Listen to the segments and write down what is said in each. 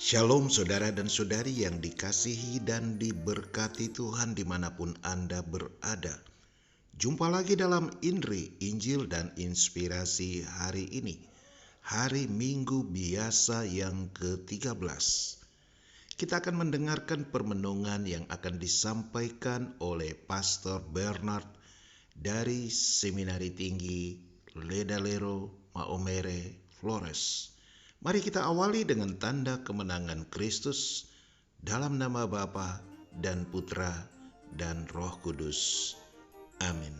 Shalom saudara dan saudari yang dikasihi dan diberkati Tuhan dimanapun Anda berada. Jumpa lagi dalam Indri, Injil dan Inspirasi hari ini. Hari Minggu biasa yang ke-13. Kita akan mendengarkan permenungan yang akan disampaikan oleh Pastor Bernard dari Seminari Tinggi Ledalero Maomere Flores. Mari kita awali dengan tanda kemenangan Kristus dalam nama Bapa dan Putra dan Roh Kudus. Amin.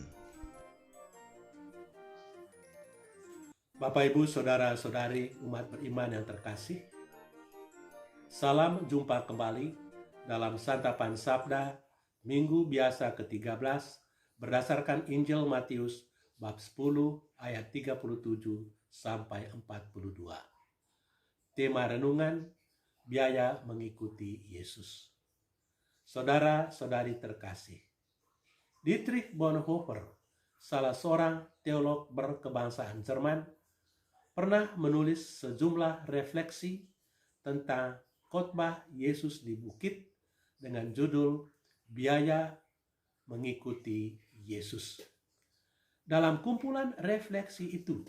Bapak, Ibu, Saudara-saudari umat beriman yang terkasih, salam jumpa kembali dalam Santapan Sabda Minggu biasa ke-13 berdasarkan Injil Matius bab 10 ayat 37 sampai 42. Tema renungan, biaya mengikuti Yesus. Saudara-saudari terkasih, Dietrich Bonhoeffer, salah seorang teolog berkebangsaan Jerman, pernah menulis sejumlah refleksi tentang khotbah Yesus di bukit dengan judul Biaya Mengikuti Yesus. Dalam kumpulan refleksi itu,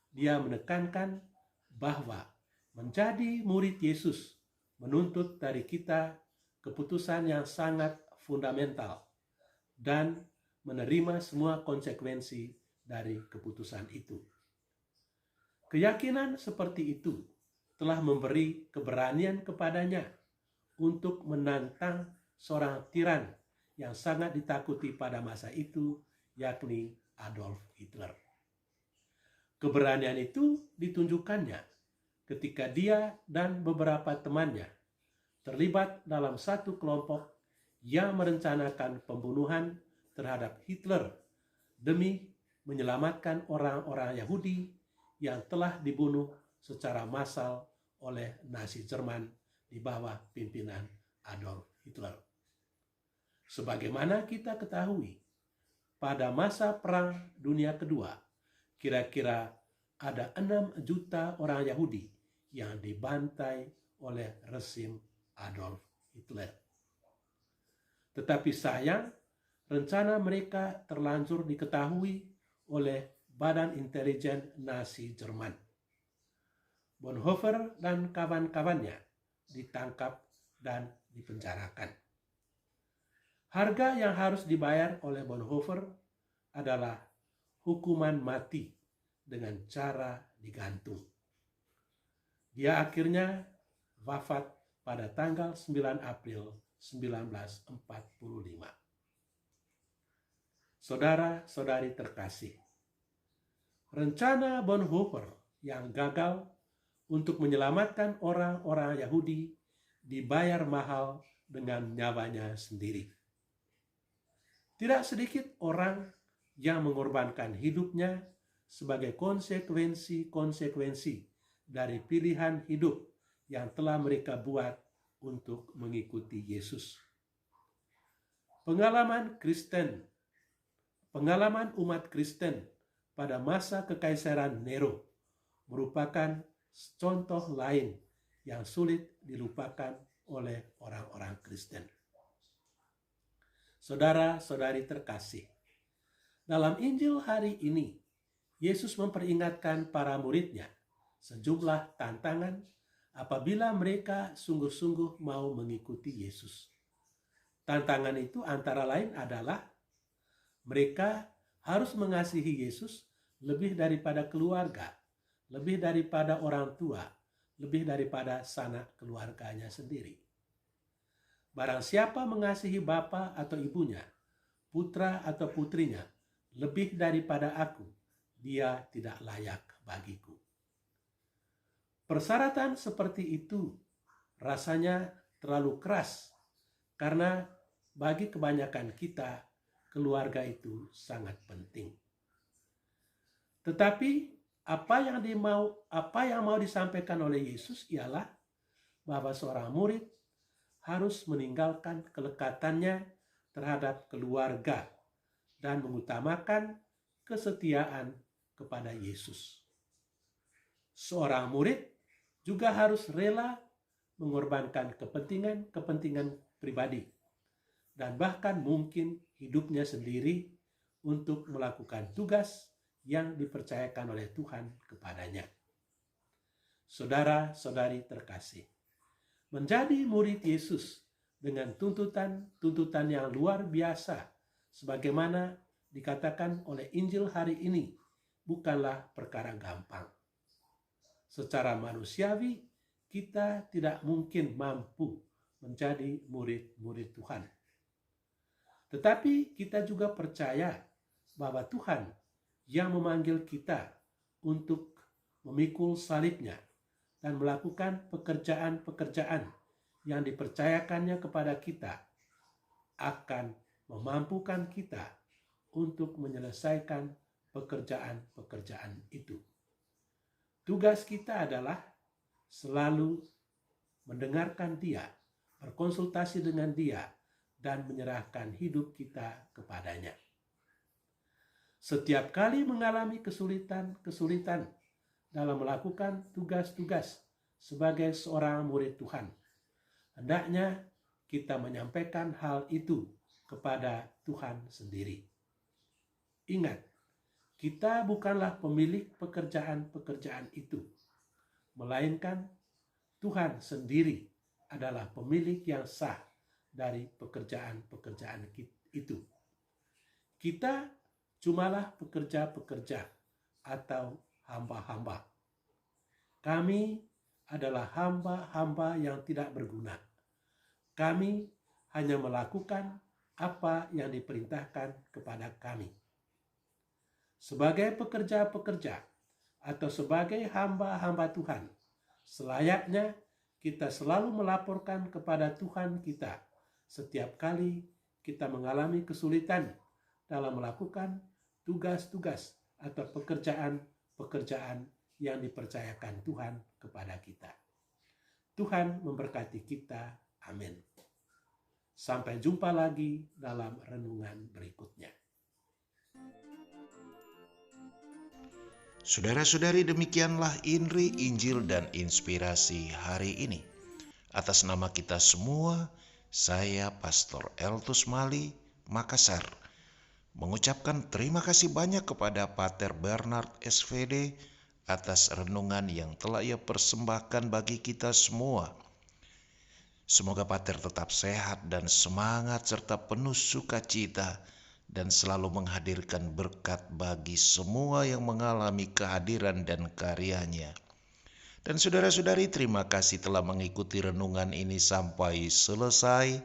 dia menekankan bahwa menjadi murid Yesus menuntut dari kita keputusan yang sangat fundamental dan menerima semua konsekuensi dari keputusan itu. Keyakinan seperti itu telah memberi keberanian kepadanya untuk menantang seorang tiran yang sangat ditakuti pada masa itu, yakni Adolf Hitler. Keberanian itu ditunjukkannya ketika dia dan beberapa temannya terlibat dalam satu kelompok yang merencanakan pembunuhan terhadap Hitler demi menyelamatkan orang-orang Yahudi yang telah dibunuh secara massal oleh Nazi Jerman di bawah pimpinan Adolf Hitler. Sebagaimana kita ketahui, pada masa Perang Dunia Kedua, kira-kira ada 6 juta orang Yahudi yang dibantai oleh rezim Adolf Hitler. Tetapi sayang, rencana mereka terlanjur diketahui oleh Badan Intelijen Nazi Jerman. Bonhoeffer dan kawan-kawannya ditangkap dan dipenjarakan. Harga yang harus dibayar oleh Bonhoeffer adalah hukuman mati dengan cara digantung. Dia akhirnya wafat pada tanggal 9 April 1945. Saudara-saudari terkasih, rencana Bonhoeffer yang gagal untuk menyelamatkan orang-orang Yahudi dibayar mahal dengan nyawanya sendiri. Tidak sedikit orang yang mengorbankan hidupnya sebagai konsekuensi dari pilihan hidup yang telah mereka buat untuk mengikuti Yesus. Pengalaman umat Kristen pada masa Kekaisaran Nero merupakan contoh lain yang sulit dilupakan oleh orang-orang Kristen. Saudara-saudari terkasih, dalam Injil hari ini, Yesus memperingatkan para muridnya sejumlah tantangan apabila mereka sungguh-sungguh mau mengikuti Yesus. Tantangan itu antara lain adalah mereka harus mengasihi Yesus lebih daripada keluarga, lebih daripada orang tua, lebih daripada sanak keluarganya sendiri. Barang siapa mengasihi bapa atau ibunya, putra atau putrinya, lebih daripada aku, dia tidak layak bagiku. Persyaratan seperti itu rasanya terlalu keras karena bagi kebanyakan kita, keluarga itu sangat penting. Tetapi apa yang mau disampaikan oleh Yesus ialah bahwa seorang murid harus meninggalkan kelekatannya terhadap keluarga dan mengutamakan kesetiaan kepada Yesus. Seorang murid juga harus rela mengorbankan kepentingan pribadi, dan bahkan mungkin hidupnya sendiri untuk melakukan tugas yang dipercayakan oleh Tuhan kepadanya. Saudara-saudari terkasih, menjadi murid Yesus dengan tuntutan yang luar biasa, sebagaimana dikatakan oleh Injil hari ini, bukanlah perkara gampang. Secara manusiawi, kita tidak mungkin mampu menjadi murid-murid Tuhan. Tetapi kita juga percaya bahwa Tuhan yang memanggil kita untuk memikul salibnya dan melakukan pekerjaan-pekerjaan yang dipercayakannya kepada kita akan memampukan kita untuk menyelesaikan pekerjaan-pekerjaan itu. Tugas kita adalah selalu mendengarkan Dia, berkonsultasi dengan Dia, dan menyerahkan hidup kita kepadanya. Setiap kali mengalami kesulitan dalam melakukan tugas-tugas sebagai seorang murid Tuhan, hendaknya kita menyampaikan hal itu kepada Tuhan sendiri. Ingat, kita bukanlah pemilik pekerjaan-pekerjaan itu, melainkan Tuhan sendiri adalah pemilik yang sah dari pekerjaan-pekerjaan itu. Kita cumalah pekerja-pekerja atau hamba-hamba. Kami adalah hamba-hamba yang tidak berguna. Kami hanya melakukan apa yang diperintahkan kepada kami. Sebagai pekerja-pekerja atau sebagai hamba-hamba Tuhan, selayaknya kita selalu melaporkan kepada Tuhan kita setiap kali kita mengalami kesulitan dalam melakukan tugas-tugas atau pekerjaan-pekerjaan yang dipercayakan Tuhan kepada kita. Tuhan memberkati kita. Amin. Sampai jumpa lagi dalam renungan berikutnya. Saudara-saudari, demikianlah Inri, Injil, dan Inspirasi hari ini. Atas nama kita semua, saya Pastor Eltus Mali, Makassar, mengucapkan terima kasih banyak kepada Pater Bernard SVD atas renungan yang telah ia persembahkan bagi kita semua. Semoga Pater tetap sehat dan semangat serta penuh sukacita dan selalu menghadirkan berkat bagi semua yang mengalami kehadiran dan karyanya. Dan saudara-saudari, terima kasih telah mengikuti renungan ini sampai selesai.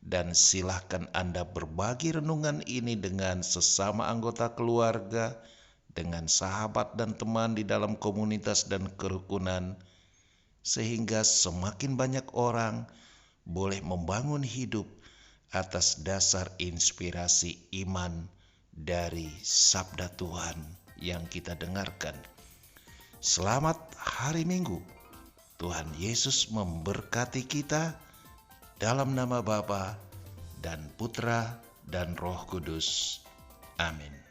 Dan silahkan Anda berbagi renungan ini dengan sesama anggota keluarga, dengan sahabat dan teman di dalam komunitas dan kerukunan, sehingga semakin banyak orang boleh membangun hidup atas dasar inspirasi iman dari sabda Tuhan yang kita dengarkan. Selamat hari Minggu. Tuhan Yesus memberkati kita. Dalam nama Bapa dan Putra dan Roh Kudus. Amin.